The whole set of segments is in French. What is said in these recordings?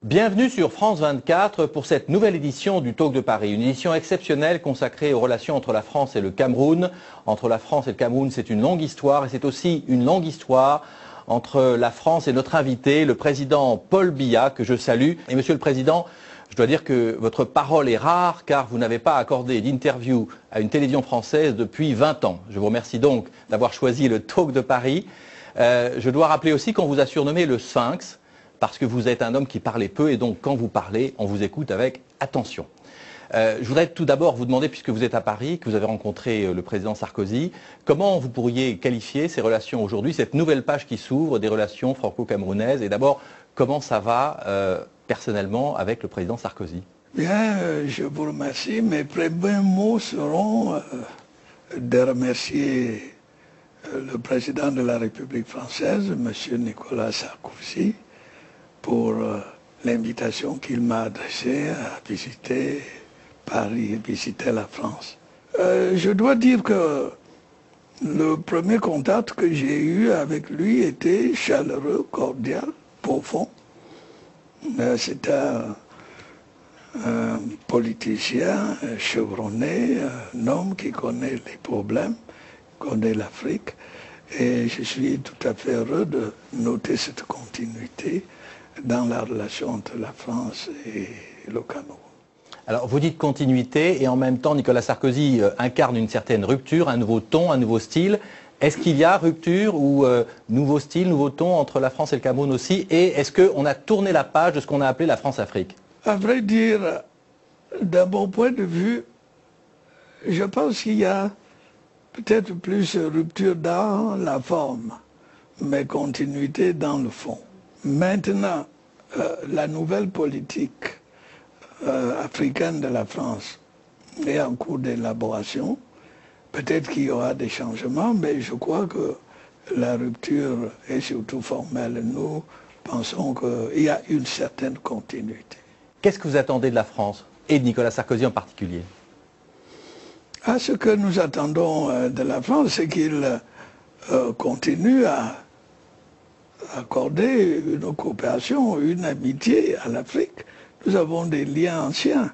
Bienvenue sur France 24 pour cette nouvelle édition du Talk de Paris. Une édition exceptionnelle consacrée aux relations entre la France et le Cameroun. Entre la France et le Cameroun, c'est une longue histoire et c'est aussi une longue histoire entre la France et notre invité, le président Paul Biya, que je salue. Et Monsieur le Président, je dois dire que votre parole est rare car vous n'avez pas accordé d'interview à une télévision française depuis 20 ans. Je vous remercie donc d'avoir choisi le Talk de Paris. Je dois rappeler aussi qu'on vous a surnommé le Sphinx, parce que vous êtes un homme qui parlait peu et donc quand vous parlez, on vous écoute avec attention. Je voudrais tout d'abord vous demander, puisque vous êtes à Paris, que vous avez rencontré le président Sarkozy, comment vous pourriez qualifier ces relations aujourd'hui, cette nouvelle page qui s'ouvre des relations franco-camerounaises, et d'abord, comment ça va personnellement avec le président Sarkozy? Bien, je vous remercie. Mes premiers mots seront de remercier le président de la République française, M. Nicolas Sarkozy, pour l'invitation qu'il m'a adressée à visiter Paris et visiter la France. Je dois dire que le premier contact que j'ai eu avec lui était chaleureux, cordial, profond. C'était un politicien chevronné, un homme qui connaît les problèmes, connaît l'Afrique. Et je suis tout à fait heureux de noter cette continuité dans la relation entre la France et le Cameroun. Alors vous dites continuité et en même temps Nicolas Sarkozy incarne une certaine rupture, un nouveau ton, un nouveau style. Est-ce qu'il y a rupture ou nouveau style, nouveau ton entre la France et le Cameroun aussi? Et est-ce qu'on a tourné la page de ce qu'on a appelé la France-Afrique? À vrai dire, d'un bon point de vue, je pense qu'il y a peut-être plus rupture dans la forme, mais continuité dans le fond. Maintenant, la nouvelle politique africaine de la France est en cours d'élaboration. Peut-être qu'il y aura des changements, mais je crois que la rupture est surtout formelle. Nous pensons qu'il y a une certaine continuité. Qu'est-ce que vous attendez de la France et de Nicolas Sarkozy en particulier? Ce que nous attendons de la France, c'est qu'il continue à accorder une coopération, une amitié à l'Afrique. Nous avons des liens anciens,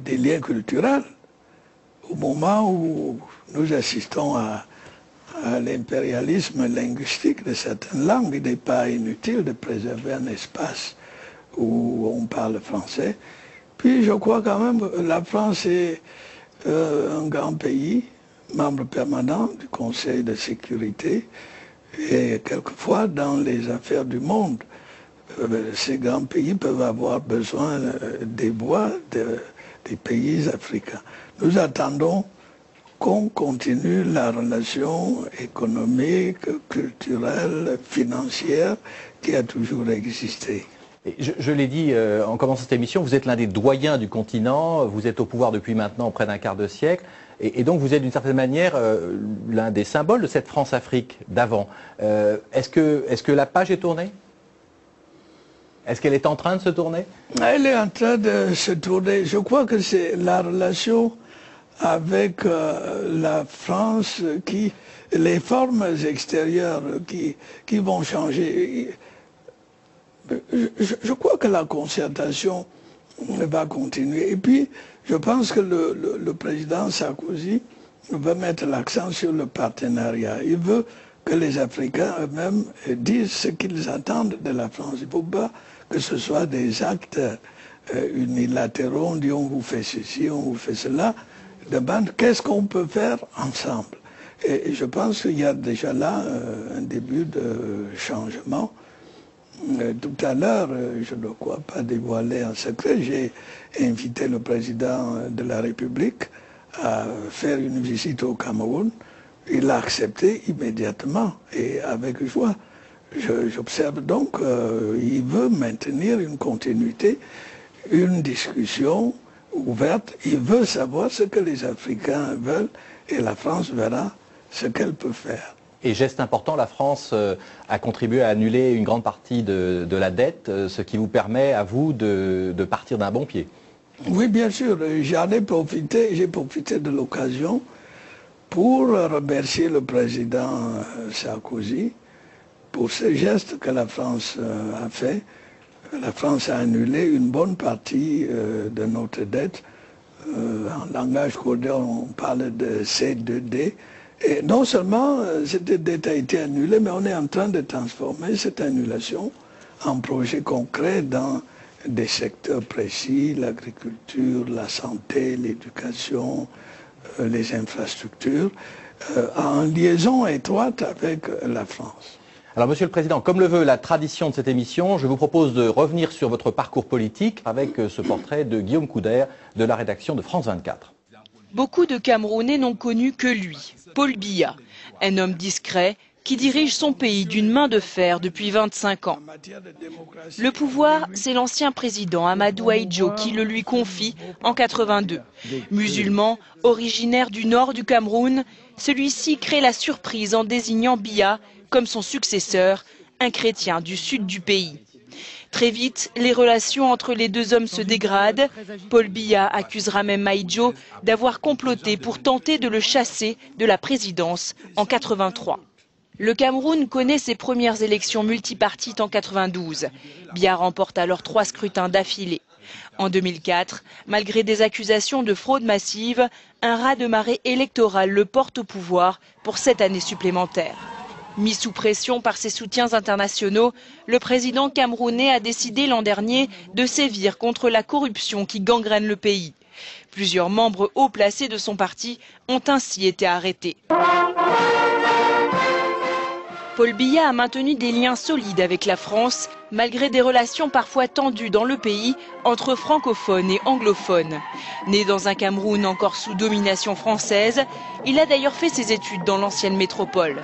des liens culturels. Au moment où nous assistons à l'impérialisme linguistique de certaines langues, il n'est pas inutile de préserver un espace où on parle français. Puis je crois quand même que la France est un grand pays, membre permanent du Conseil de sécurité, et quelquefois dans les affaires du monde, ces grands pays peuvent avoir besoin des voix des pays africains. Nous attendons qu'on continue la relation économique, culturelle, financière qui a toujours existé. Je l'ai dit en commençant cette émission, vous êtes l'un des doyens du continent, vous êtes au pouvoir depuis maintenant près d'un quart de siècle, et donc vous êtes d'une certaine manière l'un des symboles de cette France-Afrique d'avant. Est-ce que la page est tournée? Est-ce qu'elle est en train de se tourner? Elle est en train de se tourner. Je crois que c'est la relation avec la France, les formes extérieures qui vont changer. Je crois que la concertation va continuer. Et puis, je pense que le président Sarkozy veut mettre l'accent sur le partenariat. Il veut que les Africains eux-mêmes disent ce qu'ils attendent de la France. Il ne faut pas que ce soit des actes unilatéraux, on dit on vous fait ceci, on vous fait cela. Demande qu'est-ce qu'on peut faire ensemble. Et je pense qu'il y a déjà là un début de changement. Tout à l'heure, je ne crois pas dévoiler un secret, j'ai invité le président de la République à faire une visite au Cameroun. Il a accepté immédiatement et avec joie. J'observe donc qu'il veut maintenir une continuité, une discussion ouverte. Il veut savoir ce que les Africains veulent et la France verra ce qu'elle peut faire. Et geste important, la France a contribué à annuler une grande partie de la dette, ce qui vous permet à vous de partir d'un bon pied. Oui, bien sûr. J'en ai profité, j'ai profité de l'occasion pour remercier le président Sarkozy pour ce geste que la France a fait, la France a annulé une bonne partie de notre dette. En langage codé, on parle de C2D. Et non seulement cette dette a été annulée, mais on est en train de transformer cette annulation en projet concret dans des secteurs précis, l'agriculture, la santé, l'éducation, les infrastructures, en liaison étroite avec la France. Alors, Monsieur le Président, comme le veut la tradition de cette émission, je vous propose de revenir sur votre parcours politique avec ce portrait de Guillaume Couder de la rédaction de France 24. Beaucoup de Camerounais n'ont connu que lui, Paul Biya, un homme discret qui dirige son pays d'une main de fer depuis 25 ans. Le pouvoir, c'est l'ancien président Amadou Ahidjo qui le lui confie en 82. Musulman, originaire du nord du Cameroun, celui-ci crée la surprise en désignant Biya comme son successeur, un chrétien du sud du pays. Très vite, les relations entre les deux hommes se dégradent. Paul Biya accusera même Ahidjo d'avoir comploté pour tenter de le chasser de la présidence en 83. Le Cameroun connaît ses premières élections multipartites en 92. Biya remporte alors 3 scrutins d'affilée. En 2004, malgré des accusations de fraude massive, un raz-de-marée électoral le porte au pouvoir pour 7 années supplémentaires. Mis sous pression par ses soutiens internationaux, le président camerounais a décidé l'an dernier de sévir contre la corruption qui gangrène le pays. Plusieurs membres haut placés de son parti ont ainsi été arrêtés. Paul Biya a maintenu des liens solides avec la France, malgré des relations parfois tendues dans le pays entre francophones et anglophones. Né dans un Cameroun encore sous domination française, il a d'ailleurs fait ses études dans l'ancienne métropole.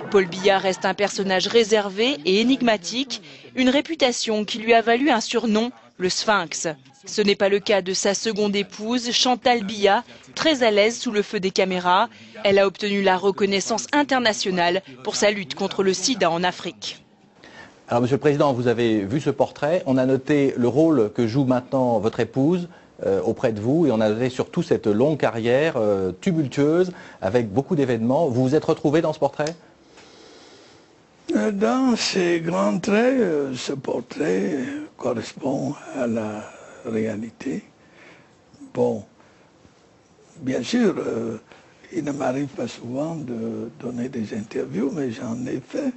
Paul Biya reste un personnage réservé et énigmatique, une réputation qui lui a valu un surnom, le Sphinx. Ce n'est pas le cas de sa seconde épouse, Chantal Biya, très à l'aise sous le feu des caméras. Elle a obtenu la reconnaissance internationale pour sa lutte contre le sida en Afrique. Alors, Monsieur le Président, vous avez vu ce portrait. On a noté le rôle que joue maintenant votre épouse auprès de vous et on a noté surtout cette longue carrière tumultueuse avec beaucoup d'événements. Vous vous êtes retrouvé dans ce portrait ? Dans ces grands traits, ce portrait correspond à la réalité. Bon, bien sûr, il ne m'arrive pas souvent de donner des interviews, mais j'en ai fait.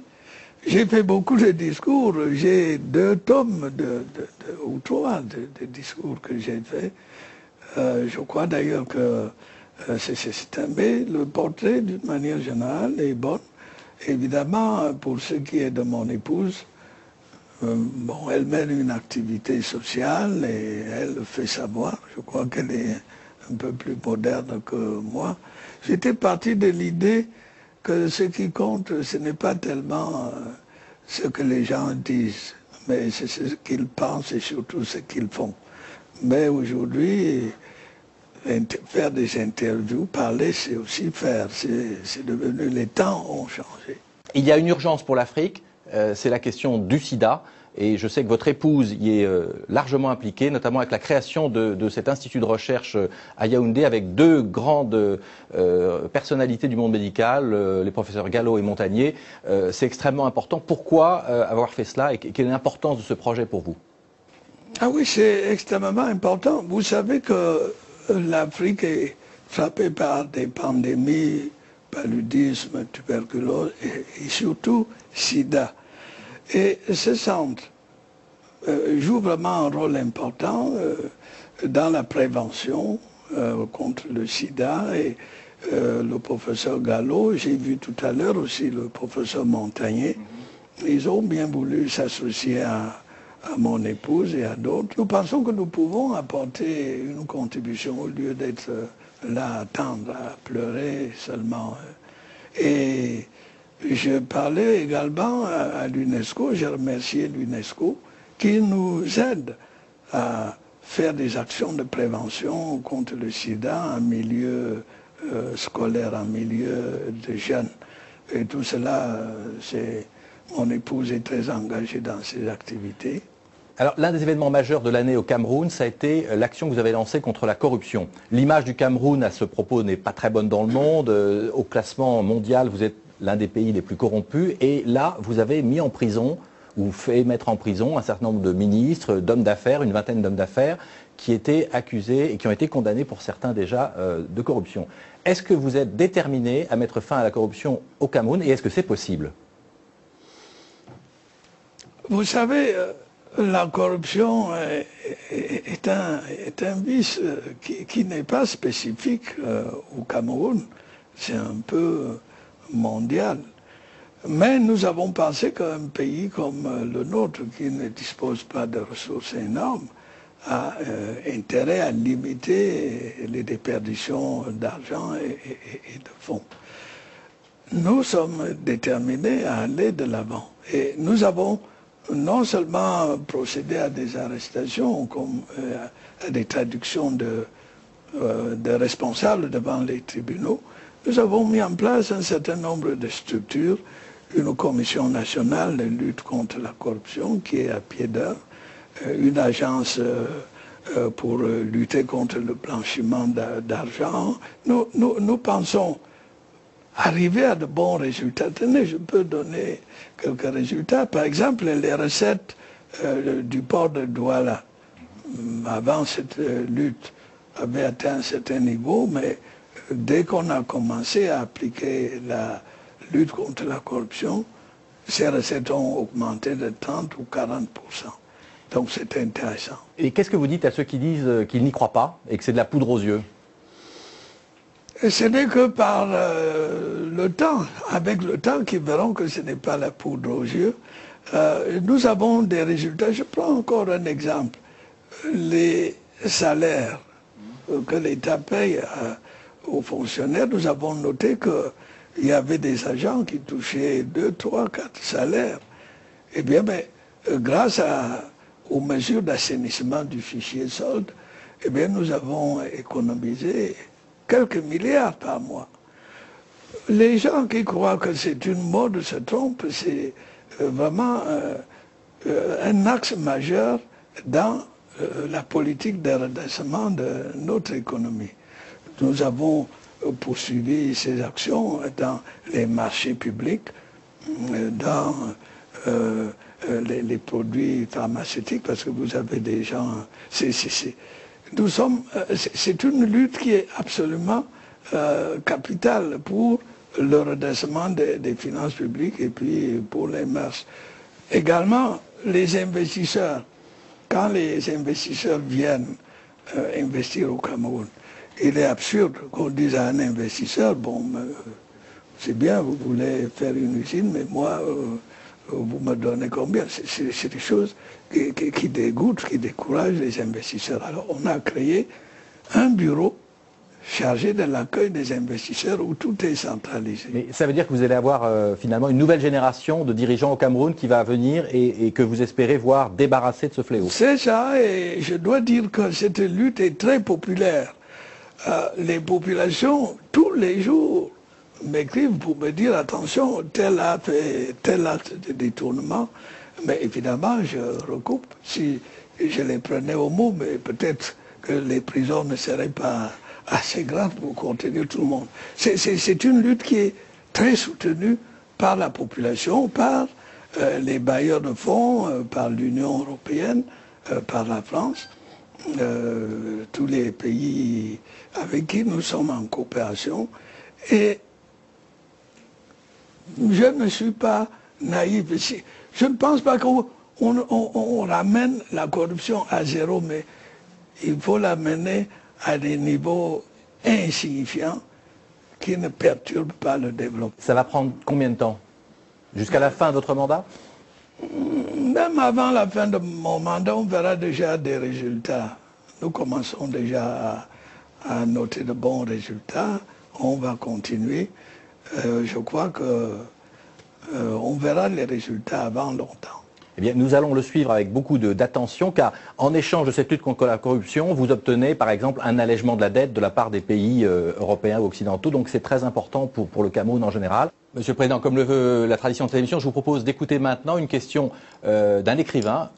J'ai fait beaucoup de discours, j'ai 2 tomes ou 3 de discours que j'ai fait. Je crois d'ailleurs que c'est un mais le portrait, d'une manière générale, est bon. Évidemment, pour ce qui est de mon épouse, bon, elle mène une activité sociale et elle le fait savoir. Je crois qu'elle est un peu plus moderne que moi. J'étais parti de l'idée que ce qui compte, ce n'est pas tellement ce que les gens disent, mais c'est ce qu'ils pensent et surtout ce qu'ils font. Mais aujourd'hui, faire des interviews, parler, c'est aussi faire. C'est devenu, les temps ont changé. Il y a une urgence pour l'Afrique, c'est la question du sida. Et je sais que votre épouse y est largement impliquée, notamment avec la création de cet institut de recherche à Yaoundé, avec 2 grandes personnalités du monde médical, les professeurs Gallo et Montagnier. C'est extrêmement important. Pourquoi avoir fait cela et quelle est l'importance de ce projet pour vous? Ah oui, c'est extrêmement important. Vous savez que l'Afrique est frappée par des pandémies, paludisme, tuberculose et surtout sida. Et ce centre joue vraiment un rôle important dans la prévention contre le sida. Et le professeur Gallo, j'ai vu tout à l'heure aussi le professeur Montagnier, ils ont bien voulu s'associer à mon épouse et à d'autres. Nous pensons que nous pouvons apporter une contribution au lieu d'être là à attendre, à pleurer seulement. Et je parlais également à l'UNESCO, j'ai remercié l'UNESCO qui nous aide à faire des actions de prévention contre le sida en milieu scolaire, en milieu de jeunes. Et tout cela, mon épouse est très engagée dans ces activités. Alors, l'un des événements majeurs de l'année au Cameroun, ça a été l'action que vous avez lancée contre la corruption. L'image du Cameroun à ce propos n'est pas très bonne dans le monde. Au classement mondial, vous êtes l'un des pays les plus corrompus. Et là, vous avez mis en prison, ou fait mettre en prison un certain nombre de ministres, d'hommes d'affaires, une vingtaine d'hommes d'affaires, qui étaient accusés et qui ont été condamnés pour certains déjà de corruption. Est-ce que vous êtes déterminé à mettre fin à la corruption au Cameroun et est-ce que c'est possible? Vous savez, la corruption est un vice qui n'est pas spécifique au Cameroun. C'est un peu mondial. Mais nous avons pensé qu'un pays comme le nôtre, qui ne dispose pas de ressources énormes, a intérêt à limiter les déperditions d'argent et de fonds. Nous sommes déterminés à aller de l'avant. Et nous avons non seulement procédé à des arrestations, comme à des traductions de responsables devant les tribunaux, nous avons mis en place un certain nombre de structures, une commission nationale de lutte contre la corruption qui est à pied d'œuvre, une agence pour lutter contre le blanchiment d'argent. Nous pensons arriver à de bons résultats. Tenez, je peux donner quelques résultats. Par exemple, les recettes du port de Douala, avant cette lutte, avaient atteint un certain niveau, mais dès qu'on a commencé à appliquer la lutte contre la corruption, ces recettes ont augmenté de 30 ou 40%. Donc c'est intéressant. Et qu'est-ce que vous dites à ceux qui disent qu'ils n'y croient pas et que c'est de la poudre aux yeux? Ce n'est que par le temps, avec le temps, qu'ils verront que ce n'est pas la poudre aux yeux. Nous avons des résultats. Je prends encore un exemple. Les salaires que l'État paye aux fonctionnaires, nous avons noté qu'il y avait des agents qui touchaient 2, 3, 4 salaires. Eh bien, grâce aux mesures d'assainissement du fichier solde, eh bien, nous avons économisé quelques milliards par mois. Les gens qui croient que c'est une mode se trompent, c'est vraiment un axe majeur dans la politique de redressement de notre économie. Nous avons poursuivi ces actions dans les marchés publics, dans les produits pharmaceutiques, parce que vous avez des gens... C'est une lutte qui est absolument capitale pour le redressement des finances publiques et puis pour les mœurs. Également, les investisseurs. Quand les investisseurs viennent investir au Cameroun, il est absurde qu'on dise à un investisseur, bon, c'est bien, vous voulez faire une usine, mais moi, vous me donnez combien? C'est des choses qui dégoûtent, qui découragent les investisseurs. Alors on a créé un bureau chargé de l'accueil des investisseurs où tout est centralisé. Mais ça veut dire que vous allez avoir finalement une nouvelle génération de dirigeants au Cameroun qui va venir et que vous espérez voir débarrasser de ce fléau. C'est ça, et je dois dire que cette lutte est très populaire. Les populations, tous les jours, m'écrivent pour me dire attention, tel acte de détournement, mais évidemment je recoupe si je les prenais au mot, mais peut-être que les prisons ne seraient pas assez grandes pour contenir tout le monde. C'est une lutte qui est très soutenue par la population, par les bailleurs de fonds, par l'Union européenne, par la France, tous les pays avec qui nous sommes en coopération. Et je ne suis pas naïf ici. Je ne pense pas qu'on ramène la corruption à zéro, mais il faut l'amener à des niveaux insignifiants qui ne perturbent pas le développement. Ça va prendre combien de temps? Jusqu'à la fin de votre mandat? Même avant la fin de mon mandat, on verra déjà des résultats. Nous commençons déjà à noter de bons résultats. On va continuer. Je crois qu'on verra les résultats avant longtemps. Eh bien, nous allons le suivre avec beaucoup d'attention, car en échange de cette lutte contre la corruption, vous obtenez par exemple un allègement de la dette de la part des pays européens ou occidentaux. Donc c'est très important pour le Cameroun en général. Monsieur le Président, comme le veut la tradition de l'émission, je vous propose d'écouter maintenant une question d'un écrivain,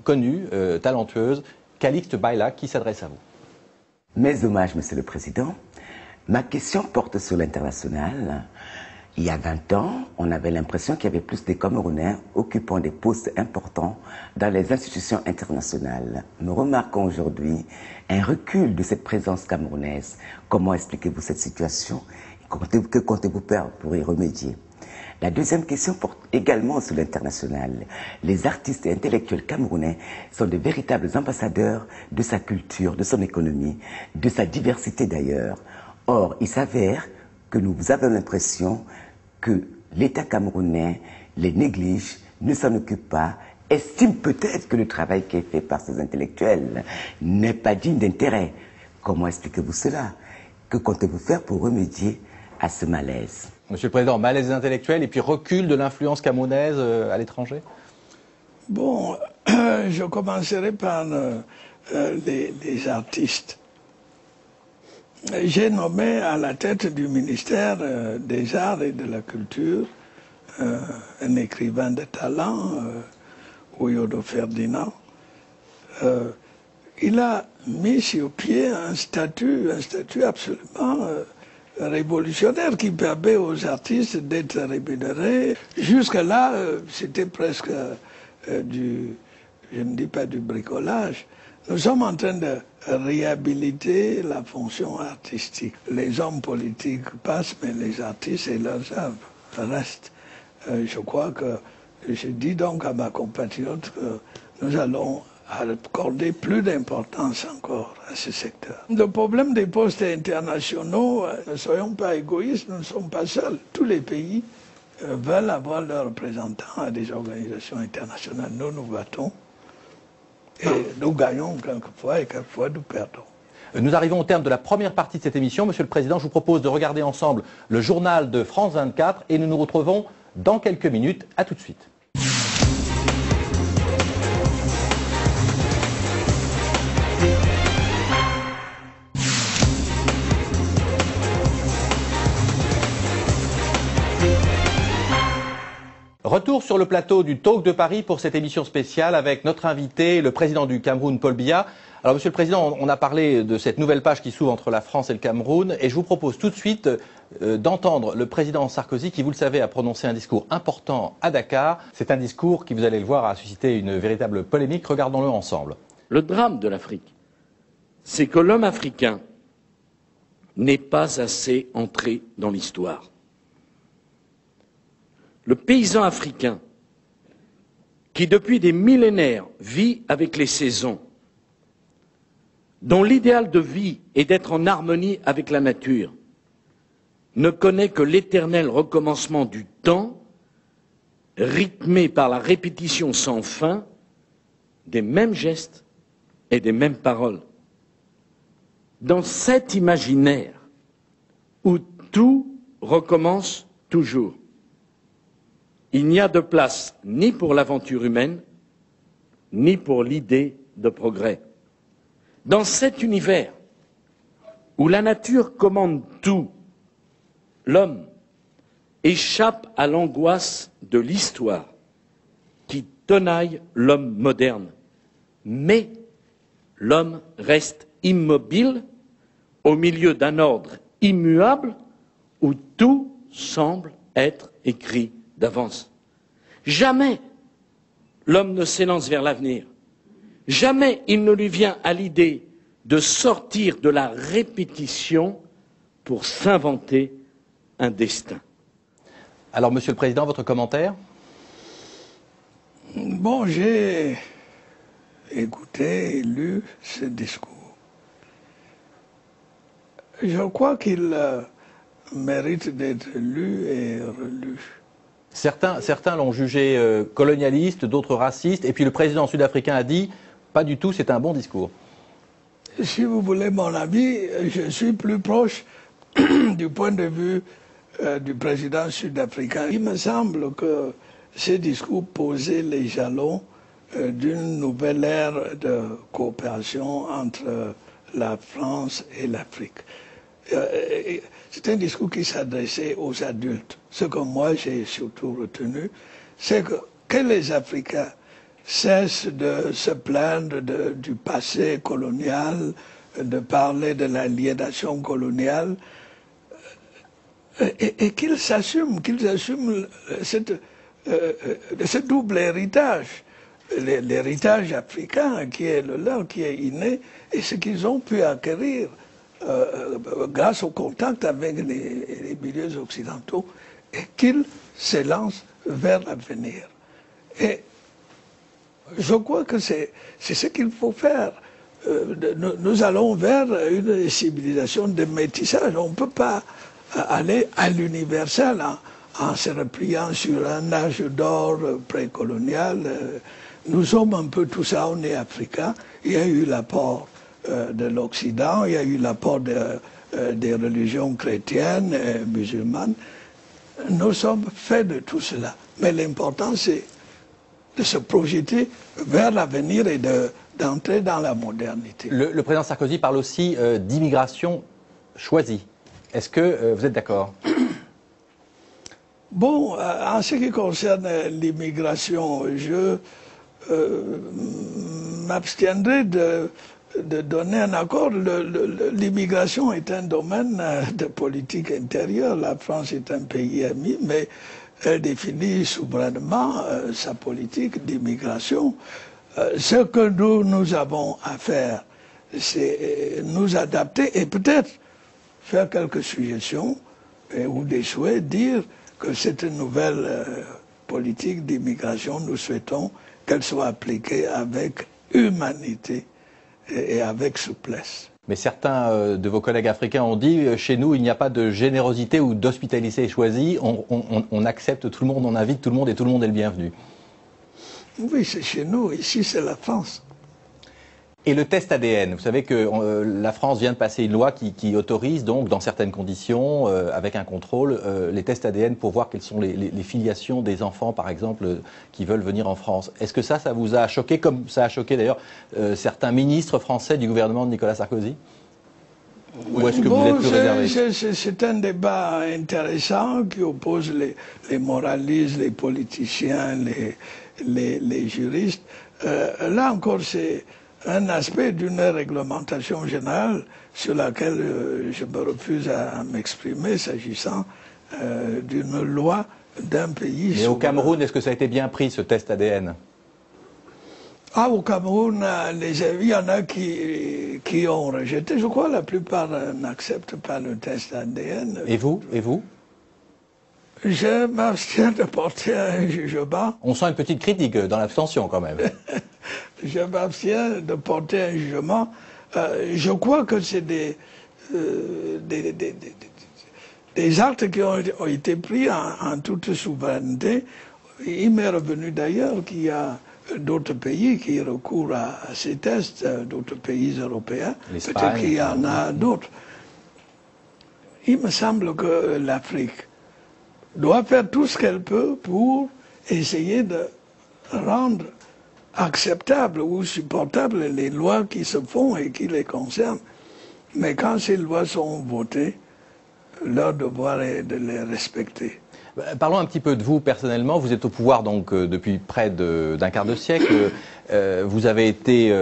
connue, talentueuse, Calixte Baila, qui s'adresse à vous. Mes hommages, Monsieur le Président. Ma question porte sur l'international. Il y a 20 ans, on avait l'impression qu'il y avait plus de Camerounais occupant des postes importants dans les institutions internationales. Nous remarquons aujourd'hui un recul de cette présence camerounaise. Comment expliquez-vous cette situation? Que comptez-vous faire pour y remédier? La deuxième question porte également sur l'international. Les artistes et intellectuels camerounais sont de véritables ambassadeurs de sa culture, de son économie, de sa diversité d'ailleurs. Or, il s'avère que nous avons l'impression que l'État camerounais les néglige, ne s'en occupe pas, estime peut-être que le travail qui est fait par ces intellectuels n'est pas digne d'intérêt. Comment expliquez-vous cela? Que comptez-vous faire pour remédier à ce malaise? Monsieur le Président, malaise intellectuel et puis recul de l'influence camerounaise à l'étranger? Bon, je commencerai par les artistes. J'ai nommé à la tête du ministère des Arts et de la Culture un écrivain de talent, Ouyodo Ferdinand. Il a mis sur pied un statut absolument révolutionnaire qui permet aux artistes d'être rémunérés. Jusque-là, c'était presque je ne dis pas du bricolage. Nous sommes en train de réhabiliter la fonction artistique. Les hommes politiques passent, mais les artistes et leurs œuvres restent. Je crois que, je dis donc à ma compatriote que nous allons accorder plus d'importance encore à ce secteur. Le problème des postes internationaux, ne soyons pas égoïstes, nous ne sommes pas seuls. Tous les pays veulent avoir leurs représentants à des organisations internationales. Nous battons. Et nous gagnons quelquefois et quelquefois nous perdons. Nous arrivons au terme de la première partie de cette émission. Monsieur le Président, je vous propose de regarder ensemble le journal de France 24 et nous nous retrouvons dans quelques minutes. À tout de suite. Retour sur le plateau du Talk de Paris pour cette émission spéciale avec notre invité, le président du Cameroun, Paul Biya. Alors, Monsieur le Président, on a parlé de cette nouvelle page qui s'ouvre entre la France et le Cameroun et je vous propose tout de suite d'entendre le président Sarkozy qui, vous le savez, a prononcé un discours important à Dakar. C'est un discours qui, vous allez le voir, a suscité une véritable polémique. Regardons-le ensemble. Le drame de l'Afrique, c'est que l'homme africain n'est pas assez entré dans l'histoire. Le paysan africain, qui depuis des millénaires vit avec les saisons, dont l'idéal de vie est d'être en harmonie avec la nature, ne connaît que l'éternel recommencement du temps, rythmé par la répétition sans fin des mêmes gestes et des mêmes paroles. Dans cet imaginaire où tout recommence toujours, il n'y a de place ni pour l'aventure humaine, ni pour l'idée de progrès. Dans cet univers où la nature commande tout, l'homme échappe à l'angoisse de l'histoire qui tenaille l'homme moderne. Mais l'homme reste immobile au milieu d'un ordre immuable où tout semble être écrit d'avance. Jamais l'homme ne s'élance vers l'avenir. Jamais il ne lui vient à l'idée de sortir de la répétition pour s'inventer un destin. Alors, Monsieur le Président, votre commentaire? Bon, j'ai écouté et lu ce discours. Je crois qu'il mérite d'être lu et relu. Certains l'ont jugé colonialiste, d'autres raciste, et puis le président sud-africain a dit « pas du tout, c'est un bon discours ». Si vous voulez mon avis, je suis plus proche du point de vue du président sud-africain. Il me semble que ces discours posaient les jalons d'une nouvelle ère de coopération entre la France et l'Afrique. C'est un discours qui s'adressait aux adultes. Ce que moi j'ai surtout retenu, c'est que les Africains cessent de se plaindre du passé colonial, de parler de l'aliénation coloniale. et qu'ils assument ce double héritage, l'héritage africain qui est le leur, qui est inné, et ce qu'ils ont pu acquérir grâce au contact avec les milieux occidentaux, et qu'ils s'élancent vers l'avenir. Et je crois que c'est ce qu'il faut faire. Nous allons vers une civilisation de métissage. On ne peut pas aller à l'universel en se repliant sur un âge d'or précolonial. Nous sommes un peu tout ça, on est africains. Il y a eu l'apport de l'Occident, il y a eu l'apport des religions chrétiennes et musulmanes. Nous sommes faits de tout cela. Mais l'important, c'est de se projeter vers l'avenir et d'entrer dans la modernité. Le président Sarkozy parle aussi d'immigration choisie. Est-ce que vous êtes d'accord? Bon, en ce qui concerne l'immigration, je m'abstiendrai de donner un accord. L'immigration est un domaine de politique intérieure. La France est un pays ami, mais elle définit souverainement sa politique d'immigration. Ce que nous avons à faire, c'est nous adapter et peut-être faire quelques suggestions ou des souhaits, dire que cette nouvelle politique d'immigration, nous souhaitons qu'elle soit appliquée avec humanité et avec souplesse. Mais certains de vos collègues africains ont dit chez nous, il n'y a pas de générosité ou d'hospitalité choisie, on accepte tout le monde, on invite tout le monde et tout le monde est le bienvenu. Oui, c'est chez nous, ici c'est la France. Et le test ADN, vous savez que la France vient de passer une loi qui autorise donc, dans certaines conditions, avec un contrôle, les tests ADN pour voir quelles sont les filiations des enfants, par exemple, qui veulent venir en France. Est-ce que ça vous a choqué, comme ça a choqué d'ailleurs certains ministres français du gouvernement de Nicolas Sarkozy? Ou est-ce que vous êtes plus réservé? C'est un débat intéressant qui oppose les moralistes, les politiciens, les juristes. Là encore, c'est un aspect d'une réglementation générale sur laquelle je me refuse à m'exprimer s'agissant d'une loi d'un pays. Mais au Cameroun, est-ce que ça a été bien pris, ce test ADN? Ah, au Cameroun, il y en a qui ont rejeté. Je crois que la plupart n'acceptent pas le test ADN. Et vous? Je m'abstiens de porter un jugement. On sent une petite critique dans l'abstention quand même. Je m'abstiens de porter un jugement. Je crois que c'est des actes qui ont été pris en toute souveraineté. Il m'est revenu d'ailleurs qu'il y a d'autres pays qui recourent à ces tests, d'autres pays européens. Peut-être qu'il y en a d'autres. Il me semble que l'Afrique doit faire tout ce qu'elle peut pour essayer de rendre acceptables ou supportables les lois qui se font et qui les concernent. Mais quand ces lois sont votées, leur devoir est de les respecter. Parlons un petit peu de vous personnellement. Vous êtes au pouvoir donc depuis près d'un quart de siècle. Vous avez été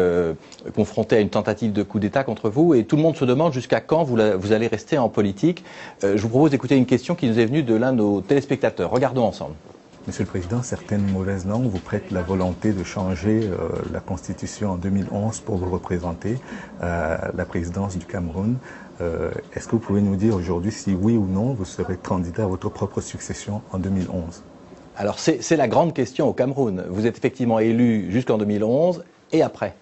confronté à une tentative de coup d'État contre vous et tout le monde se demande jusqu'à quand vous allez rester en politique. Je vous propose d'écouter une question qui nous est venue de l'un de nos téléspectateurs. Regardons ensemble. Monsieur le Président, certaines mauvaises langues vous prêtent la volonté de changer la Constitution en 2011 pour vous représenter la présidence du Cameroun. Est-ce que vous pouvez nous dire aujourd'hui si oui ou non vous serez candidat à votre propre succession en 2011? Alors c'est la grande question au Cameroun. Vous êtes effectivement élu jusqu'en 2011 et après?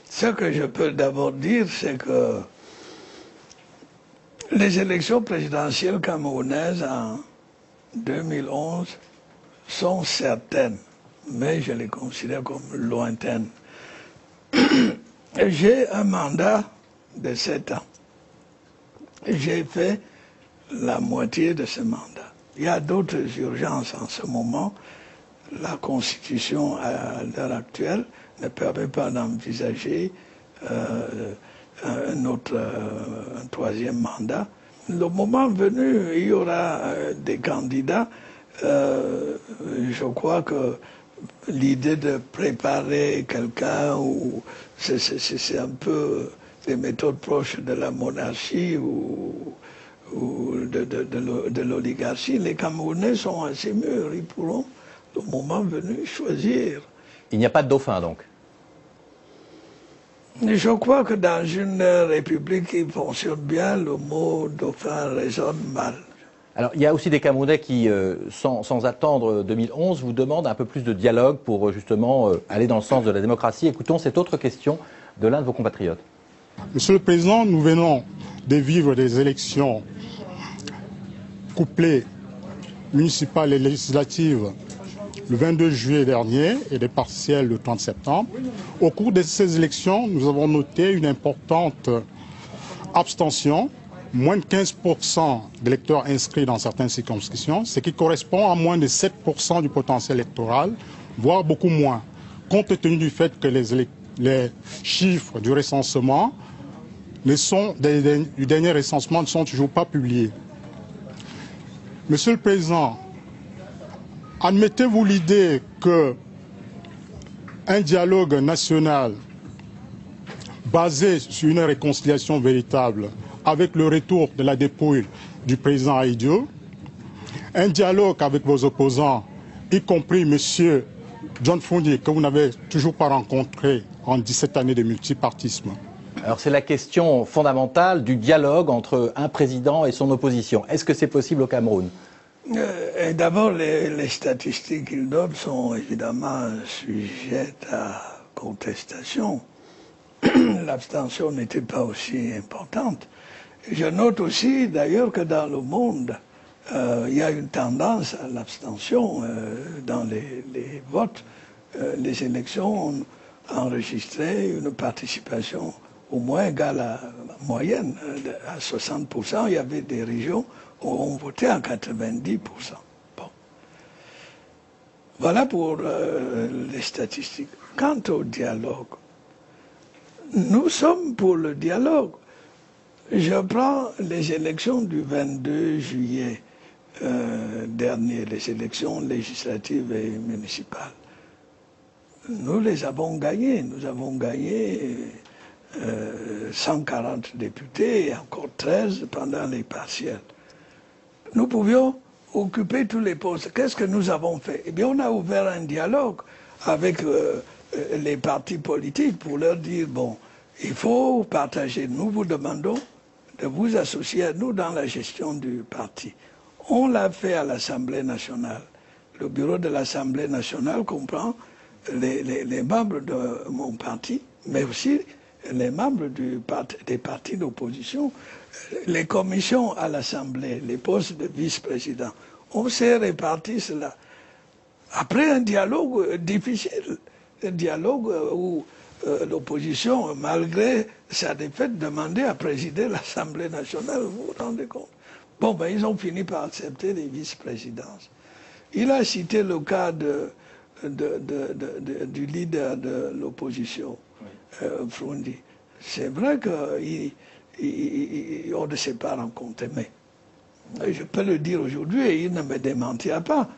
Ce que je peux d'abord dire, c'est que les élections présidentielles camerounaises en 2011 sont certaines, mais je les considère comme lointaines. J'ai un mandat de 7 ans. J'ai fait la moitié de ce mandat. Il y a d'autres urgences en ce moment. La Constitution, à l'heure actuelle, ne permet pas d'envisager un troisième mandat. Le moment venu, il y aura des candidats. Je crois que l'idée de préparer quelqu'un, c'est un peu des méthodes proches de la monarchie où de l'oligarchie. Les Camerounais sont assez mûrs, ils pourront, au moment venu, choisir. Il n'y a pas de dauphin, donc? Je crois que dans une république qui fonctionne bien, le mot dauphin résonne mal. Alors, il y a aussi des Camerounais qui, sans attendre 2011, vous demandent un peu plus de dialogue pour justement aller dans le sens de la démocratie. Écoutons cette autre question de l'un de vos compatriotes. Monsieur le Président, nous venons de vivre des élections couplées municipales et législatives le 22 juillet dernier et des partielles le 30 septembre. Au cours de ces élections, nous avons noté une importante abstention, moins de 15% d'électeurs inscrits dans certaines circonscriptions, ce qui correspond à moins de 7% du potentiel électoral, voire beaucoup moins, compte tenu du fait que les chiffres du recensement du dernier recensement ne sont toujours pas publiés. Monsieur le Président, admettez-vous l'idée qu'un dialogue national basé sur une réconciliation véritable avec le retour de la dépouille du président Ahidjo, un dialogue avec vos opposants, y compris M. John Fundi, que vous n'avez toujours pas rencontré en 17 années de multipartisme? Alors c'est la question fondamentale du dialogue entre un président et son opposition. Est-ce que c'est possible au Cameroun? D'abord, les statistiques qu'il donne sont évidemment sujettes à contestation. L'abstention n'était pas aussi importante. Je note aussi d'ailleurs que dans le monde, il y a une tendance à l'abstention dans les votes. Les élections ont enregistré une participation au moins égale à la moyenne, à 60%. Il y avait des régions où on votait à 90%. Bon. Voilà pour les statistiques. Quant au dialogue, nous sommes pour le dialogue. Je prends les élections du 22 juillet dernier, les élections législatives et municipales. Nous les avons gagnées. Nous avons gagné 140 députés et encore 13 pendant les partielles. Nous pouvions occuper tous les postes. Qu'est-ce que nous avons fait? Eh bien, on a ouvert un dialogue avec les partis politiques pour leur dire, bon, il faut partager. Nous vous demandons de vous associer à nous dans la gestion du parti. On l'a fait à l'Assemblée nationale. Le bureau de l'Assemblée nationale comprend les membres de mon parti, mais aussi les membres des partis d'opposition, les commissions à l'Assemblée, les postes de vice-président. On s'est réparti cela. Après un dialogue difficile, un dialogue où l'opposition, malgré sa défaite, demandait à présider l'Assemblée nationale, vous vous rendez compte? Bon, ben ils ont fini par accepter les vice-présidences. Il a cité le cas du leader de l'opposition, Fundi. C'est vrai qu'on ne s'est pas rencontré, mais je peux le dire aujourd'hui et il ne me démentira pas.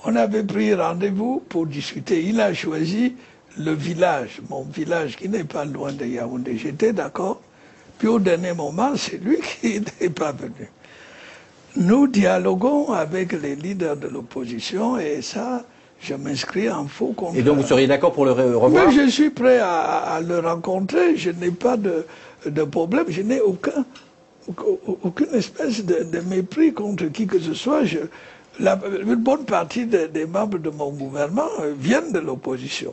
On avait pris rendez-vous pour discuter. Il a choisi le village, mon village qui n'est pas loin de Yaoundé. J'étais d'accord. Puis au dernier moment, c'est lui qui n'est pas venu. Nous dialoguons avec les leaders de l'opposition et ça, je m'inscris en faux contre. Et donc vous seriez d'accord pour le revoir? Mais je suis prêt à le rencontrer. Je n'ai pas de problème. Je n'ai aucune espèce de mépris contre qui que ce soit. Une bonne partie des membres de mon gouvernement viennent de l'opposition.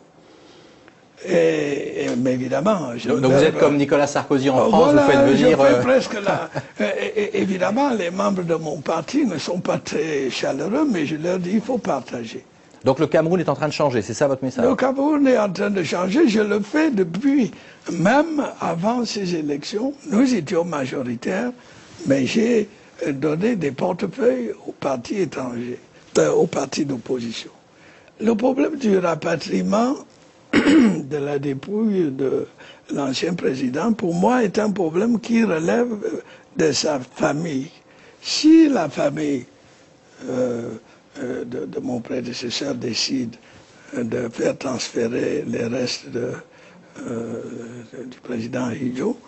Mais évidemment... Donc vous êtes comme Nicolas Sarkozy en France, voilà, vous faites venir... je fais presque là. Évidemment, les membres de mon parti ne sont pas très chaleureux, mais je leur dis il faut partager. Donc le Cameroun est en train de changer, c'est ça votre message? Le Cameroun est en train de changer, je le fais depuis, même avant ces élections, nous étions majoritaires, mais j'ai donné des portefeuilles aux partis étrangers, aux partis d'opposition. Le problème du rapatriement de la dépouille de l'ancien président, pour moi, est un problème qui relève de sa famille. Si la famille de mon prédécesseur décide de faire transférer les restes du président Ahidjo,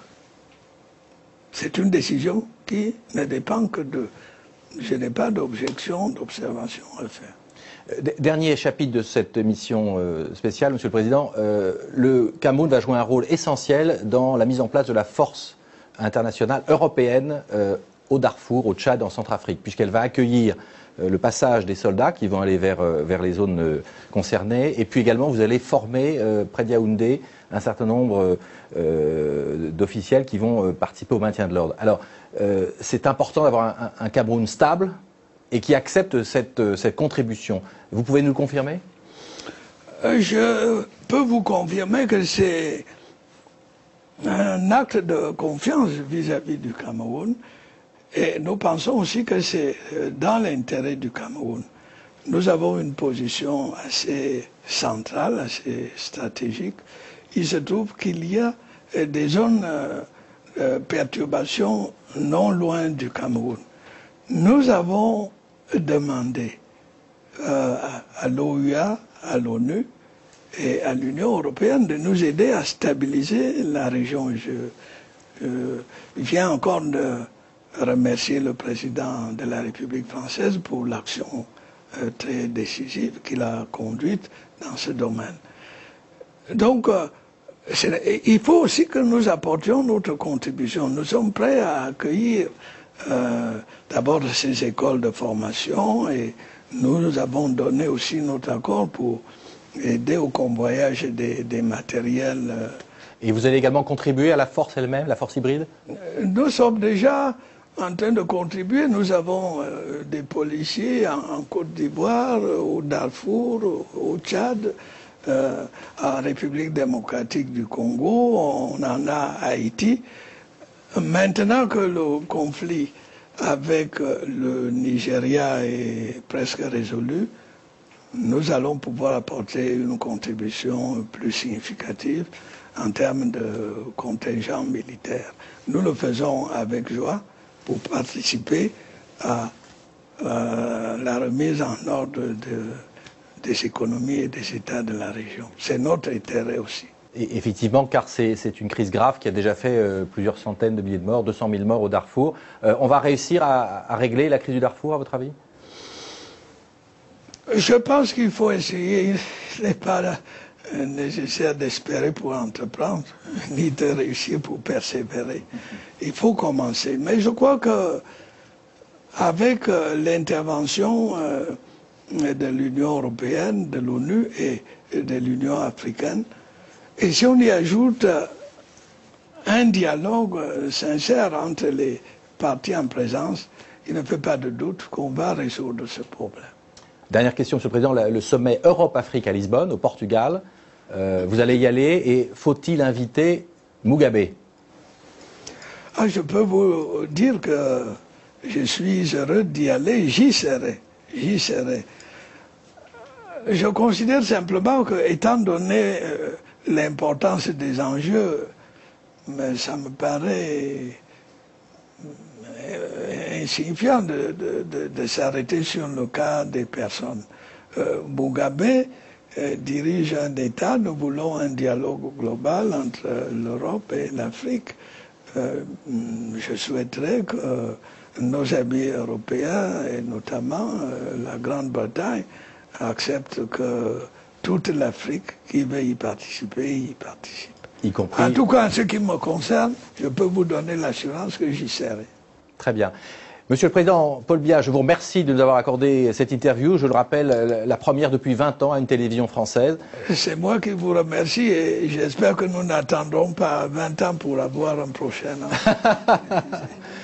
c'est une décision qui ne dépend que de... Je n'ai pas d'objection, d'observation à faire. Dernier chapitre de cette mission spéciale, Monsieur le Président. Le Cameroun va jouer un rôle essentiel dans la mise en place de la force internationale européenne au Darfour, au Tchad, en Centrafrique, puisqu'elle va accueillir le passage des soldats qui vont aller vers les zones concernées. Et puis également, vous allez former près de Yaoundé un certain nombre d'officiels qui vont participer au maintien de l'ordre. Alors, c'est important d'avoir un Cameroun stable et qui accepte cette contribution. Vous pouvez nous le confirmer? Je peux vous confirmer que c'est un acte de confiance vis-à-vis du Cameroun. Et nous pensons aussi que c'est dans l'intérêt du Cameroun. Nous avons une position assez centrale, assez stratégique. Il se trouve qu'il y a des zones de perturbation non loin du Cameroun. Nous avons demandé à l'OUA, à l'ONU et à l'Union européenne de nous aider à stabiliser la région. Je viens encore de remercier le président de la République française pour l'action très décisive qu'il a conduite dans ce domaine. Donc, il faut aussi que nous apportions notre contribution. Nous sommes prêts à accueillir d'abord ces écoles de formation et nous avons donné aussi notre accord pour aider au convoyage des matériels. Et vous allez également contribuer à la force elle-même, la force hybride? Nous sommes déjà en train de contribuer. Nous avons des policiers en Côte d'Ivoire, au Darfour, au Tchad, en République démocratique du Congo, on en a à Haïti. Maintenant que le conflit avec le Nigeria est presque résolu, nous allons pouvoir apporter une contribution plus significative en termes de contingent militaire. Nous le faisons avec joie pour participer à la remise en ordre des économies et des États de la région. C'est notre intérêt aussi. Et effectivement, car c'est une crise grave qui a déjà fait plusieurs centaines de milliers de morts, 200 000 morts au Darfour. On va réussir à régler la crise du Darfour, à votre avis? Je pense qu'il faut essayer. Il n'est pas nécessaire d'espérer pour entreprendre, ni de réussir pour persévérer. Il faut commencer. Mais je crois que avec l'intervention de l'Union européenne, de l'ONU et de l'Union africaine, et si on y ajoute un dialogue sincère entre les parties en présence, il ne fait pas de doute qu'on va résoudre ce problème. Dernière question, Monsieur le Président, le sommet Europe-Afrique à Lisbonne, au Portugal, vous allez y aller et faut-il inviter Mugabe? Je peux vous dire que je suis heureux d'y aller, j'y serai. Je considère simplement que, étant donné l'importance des enjeux, mais ça me paraît insignifiant de s'arrêter sur le cas des personnes. Mugabe dirige un État, nous voulons un dialogue global entre l'Europe et l'Afrique. Je souhaiterais que nos amis européens, et notamment la Grande-Bretagne, acceptent que toute l'Afrique qui veut y participer, y participe. Y compris... En tout cas, en ce qui me concerne, je peux vous donner l'assurance que j'y serai. Très bien. Monsieur le Président Paul Biya, je vous remercie de nous avoir accordé cette interview. Je le rappelle, la première depuis 20 ans à une télévision française. C'est moi qui vous remercie et j'espère que nous n'attendrons pas 20 ans pour avoir un prochain.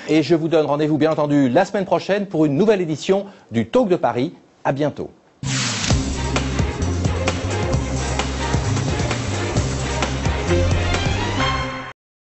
Et je vous donne rendez-vous, bien entendu, la semaine prochaine pour une nouvelle édition du Talk de Paris. À bientôt.